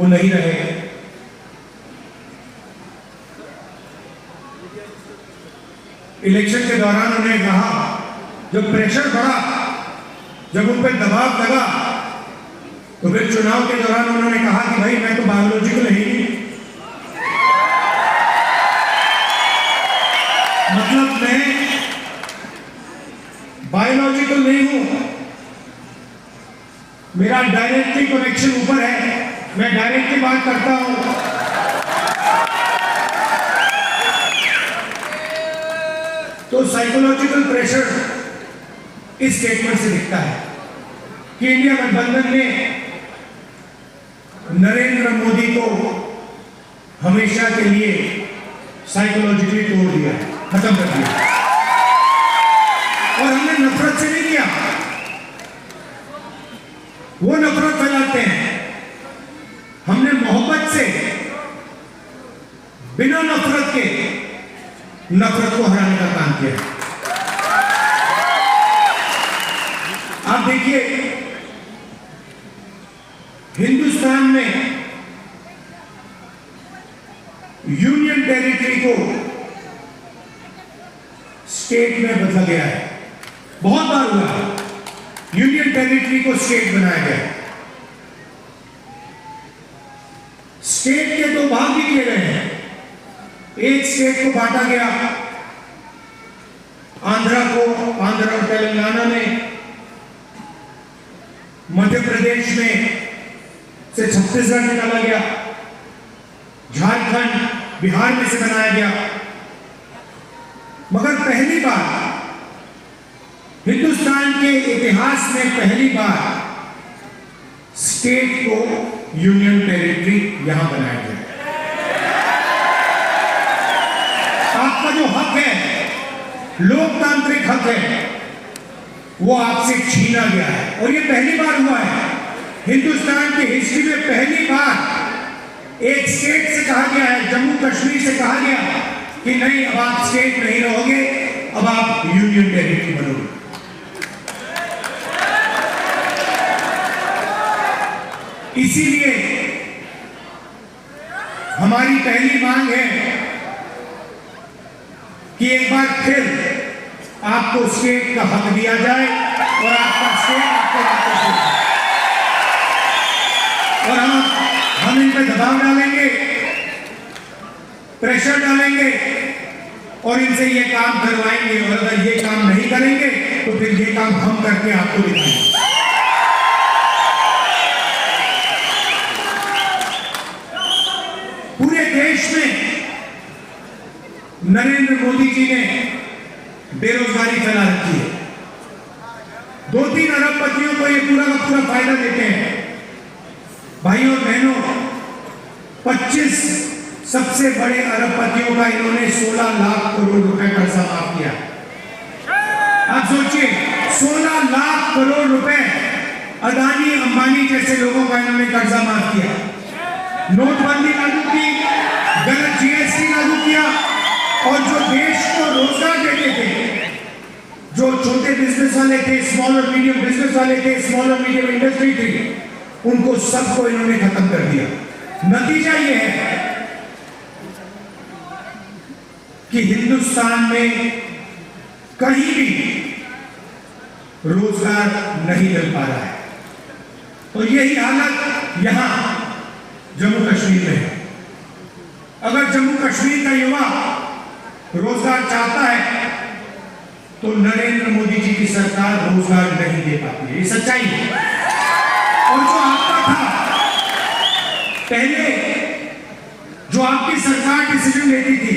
नहीं रहे। इलेक्शन के दौरान उन्हें कहा, जब प्रेशर बढ़ा, जब उन पर दबाव लगा, तो फिर चुनाव के दौरान उन्होंने कहा कि भाई मैं तो बायोलॉजिकल नहीं, मतलब मैं बायोलॉजिकल नहीं हूं, मेरा डायरेक्टली कनेक्शन ऊपर है, मैं डायरेक्टली बात करता हूं। तो साइकोलॉजिकल प्रेशर इस स्टेटमेंट से दिखता है कि इंडिया गठबंधन ने नरेंद्र मोदी को हमेशा के लिए साइकोलॉजिकली तोड़ दिया, खत्म कर दिया। और हमने नफरत से नहीं किया, वो नफरत फैलाते हैं, हमने मोहब्बत से, बिना नफरत के नफरत को हराने का काम किया। आप देखिए, हिंदुस्तान में यूनियन टेरिटरी को स्टेट में बदला गया है, बहुत बार हुआ है, यूनियन टेरिटरी को स्टेट बनाया गया। स्टेट के दो भाग भी किए गए हैं, एक स्टेट को बांटा गया, आंध्रा को, आंध्रा और तेलंगाना में, मध्य प्रदेश में से छत्तीसगढ़ निकाला गया, झारखंड बिहार में से बनाया गया। मगर पहली बार हिंदुस्तान के इतिहास में पहली बार स्टेट को यूनियन टेरिटरी यहां बनाया गया। आपका जो हक है, लोकतांत्रिक हक है, वो आपसे छीना गया है। और ये पहली बार हुआ है हिंदुस्तान की हिस्ट्री में, पहली बार एक स्टेट से कहा गया है, जम्मू कश्मीर से कहा गया कि नहीं, अब आप स्टेट नहीं रहोगे, अब आप यूनियन टेरिटरी बनोगे। इसीलिए हमारी पहली मांग है कि एक बार फिर आपको स्टेट का हक दिया जाए और आपका स्टेट आपको वापस दिया जाए। और हम इन पर दबाव डालेंगे, प्रेशर डालेंगे और इनसे ये काम करवाएंगे। और अगर ये काम नहीं करेंगे तो फिर ये काम हम करके आपको दिखाएंगे। पूरे देश में नरेंद्र मोदी जी ने बेरोजगारी फैला रखी है। 2-3 अरबपतियों को ये पूरा का पूरा फायदा देते हैं। भाइयों और बहनों, 25 सबसे बड़े अरबपतियों का इन्होंने 16 लाख करोड़ रुपए कर्जा माफ किया। आप सोचिए, 16 लाख करोड़ रुपए अदानी अंबानी जैसे लोगों का इन्होंने कर्जा माफ किया। नोटबंदी लागू की, गलत जीएसटी लागू किया और जो देश को रोजगार देते थे, जो छोटे बिजनेस वाले थे, स्मॉल और मीडियम बिजनेस वाले थे, स्मॉल और मीडियम इंडस्ट्री थी, उनको सबको इन्होंने खत्म कर दिया। नतीजा यह है कि हिंदुस्तान में कहीं भी रोजगार नहीं मिल पा रहा है। और यही हालत यहां जम्मू कश्मीर में है। अगर जम्मू कश्मीर का युवा रोजगार चाहता है तो नरेंद्र मोदी जी की सरकार रोजगार नहीं दे पाती है, ये सच्चाई है। और जो आपका था पहले, जो आपकी सरकार डिसीजन लेती थी,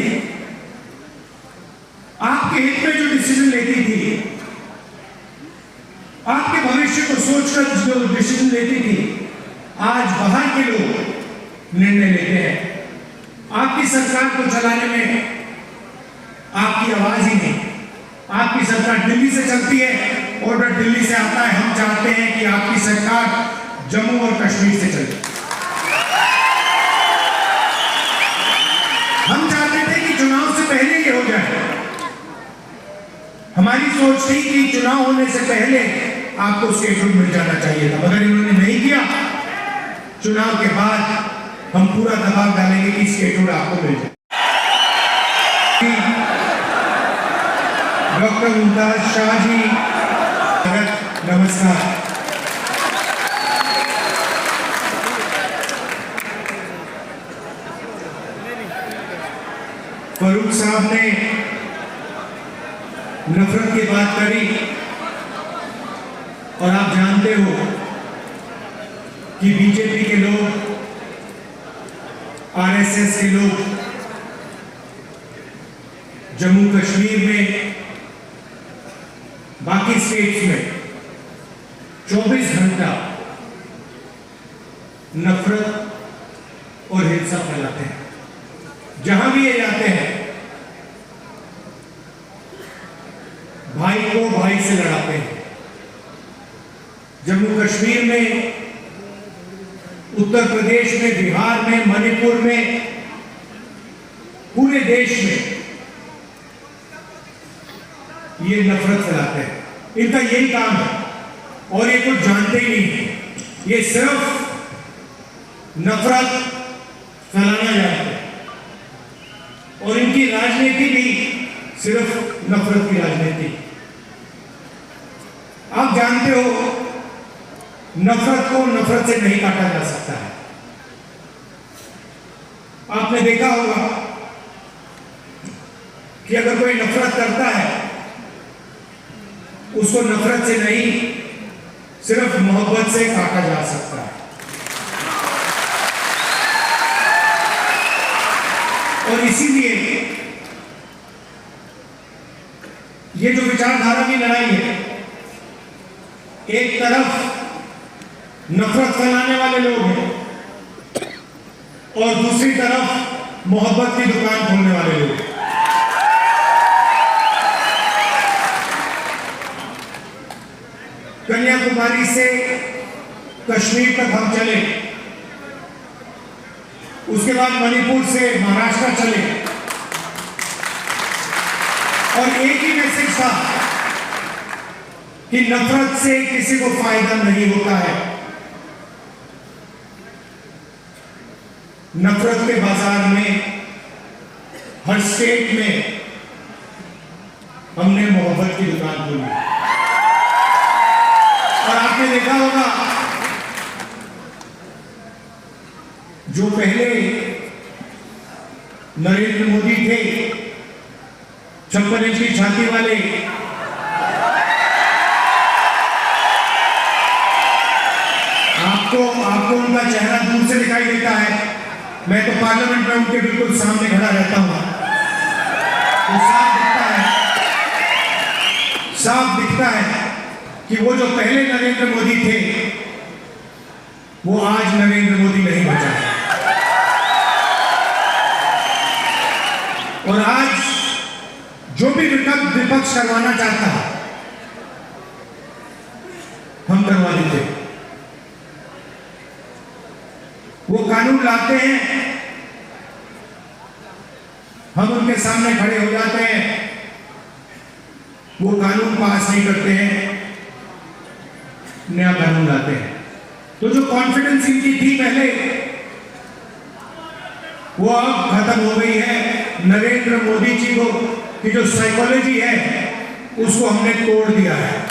आपके हित में जो डिसीजन लेती थी, आपके भविष्य को सोचकर जो डिसीजन लेती थी, आज बाहर के लोग निर्णय लेते हैं। आपकी सरकार को चलाने में आपकी आवाज ही नहीं। आपकी सरकार दिल्ली से चलती है, ऑर्डर दिल्ली से आता है। हम चाहते हैं कि आपकी सरकार जम्मू और कश्मीर से चले। हम चाहते थे कि चुनाव से पहले ये हो जाए। हमारी सोच थी कि चुनाव होने से पहले आपको स्टेटहुड मिल जाना चाहिए था, मगर इन्होंने नहीं किया। चुनाव के बाद हम पूरा दबाव डालेंगे कि स्टेटहुड आपको मिल जाए। डॉक्टर मुमताज शाह जी, नमस्कार। फरूक साहब ने नफरत की बात करी और आप जानते हो कि बीजेपी के लोग, आरएसएस के लोग जम्मू कश्मीर में, बाकी स्टेट्स में 24 घंटा नफरत और हिंसा फैलाते हैं। जहां भी ये जाते हैं भाई को भाई से लड़ाते हैं। जम्मू कश्मीर में, उत्तर प्रदेश में, बिहार में, मणिपुर में, पूरे देश में ये नफरत फैलाते हैं। इनका यही काम है और ये कुछ जानते ही नहीं है। ये सिर्फ नफरत फैलाना जानते हैं और इनकी राजनीति भी सिर्फ नफरत की राजनीति। आप जानते हो नफरत को नफरत से नहीं काटा जा सकता है। आपने देखा होगा कि अगर कोई नफरत करता है, उसको नफरत से नहीं, सिर्फ मोहब्बत से काटा जा सकता है। और इसीलिए ये जो विचारधारा की लड़ाई है, एक तरफ नफरत फैलाने वाले लोग हैं और दूसरी तरफ मोहब्बत की दुकान खोलने वाले लोग हैं। कन्याकुमारी से कश्मीर तक हम चले, उसके बाद मणिपुर से महाराष्ट्र चले और एक ही मैसेज था कि नफरत से किसी को फायदा नहीं होता है। नफरत के बाजार में, हर स्टेट में हमने मोहब्बत की दुकान खोली। और आपने देखा होगा जो पहले नरेंद्र मोदी थे, 56 इंच की छाती वाले, आपको उनका चेहरा दूर से दिखाई देता है। मैं तो पार्लियामेंट में उनके बिल्कुल सामने खड़ा रहता हूं, तो साफ दिखता है कि वो जो पहले नरेंद्र मोदी थे, वो आज नरेंद्र मोदी नहीं बचा है। और आज जो भी विपक्ष करवाना चाहता है, हम करवा देते। वो कानून लाते हैं, हम उनके सामने खड़े हो जाते हैं, वो कानून पास नहीं करते हैं, नया कानून लाते हैं। तो जो कॉन्फिडेंस इनकी थी पहले, वो अब खत्म हो गई है। नरेंद्र मोदी जी को की जो साइकोलॉजी है, उसको हमने तोड़ दिया है।